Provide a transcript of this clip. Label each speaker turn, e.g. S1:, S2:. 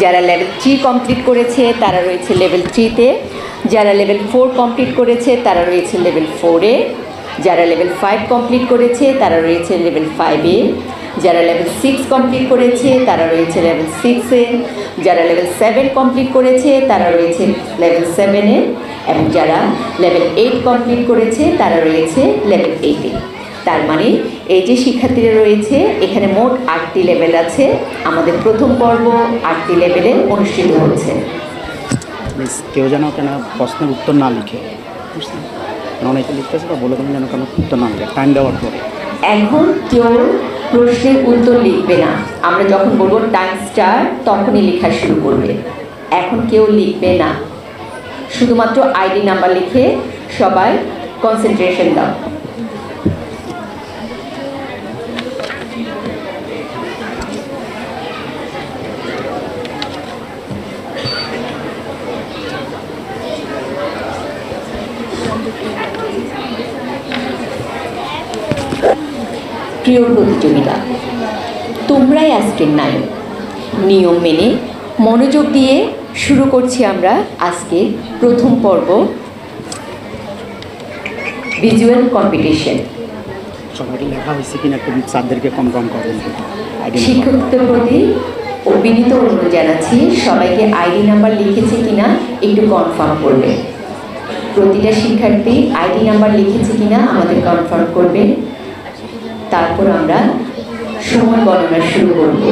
S1: যারা level 3 complete করেছে তারা রয়েছে লেভেল 3-তে, যারা লেভেল 4 কমপ্লিট করেছে তারা রয়েছে লেভেল 4-এ, যারা লেভেল 5 কমপ্লিট করেছে তারা রয়েছে লেভেল 5-এ, যারা লেভেল 6 কমপ্লিট করেছে তারা রয়েছে লেভেল 6-এ, যারা লেভেল 7 কমপ্লিট করেছে তারা রয়েছে লেভেল 7-এ, এবং যারা লেভেল 8 কমপ্লিট করেছে তারা রয়েছে লেভেল 8-এ। তার মানে এই যে শিক্ষার্থীরা রয়েছে এখানে মোট 8টি লেভেল আছে। আমাদের প্রথম পর্ব 8টি লেভেলে অনুষ্ঠিত হচ্ছে।
S2: কেউ যেন কেন প্রশ্নের উত্তর না লিখে, অনেকে লিখতেছে বা বলে দেবেন যেন কেন উত্তর না লিখে টাইম দেওয়ার পরে।
S1: এখন কেউ প্রশ্নের উত্তর লিখবে না, আমরা যখন বলবো টাইম স্টার্ট তখনই লেখা শুরু করবে। এখন কেউ লিখবে না, শুধুমাত্র আইডি নাম্বার লিখে সবাই কনসেন্ট্রেশন দাও। প্রিয় প্রতিযোগিতা, তোমরাই আজকের নায়ক। নিয়ম মেনে মনোযোগ দিয়ে শুরু করছি আমরা আজকের প্রথম পর্ব, ভিজুয়াল কম্পিটিশন।
S2: সবাইকে লেখা হয়েছে কিনা একটু স্যারদেরকে কনফার্ম করবেন।
S1: শিক্ষকদের প্রতি বিনীত অনুরোধ জানাচ্ছি, সবাইকে আইডি নাম্বার লিখেছে কিনা একটু কনফার্ম করবে। প্রতিটা শিক্ষার্থী আইডি নাম্বার লিখেছে কিনা আমাদের কনফার্ম করবে, তারপর আমরা সময় গণনা শুরু করব।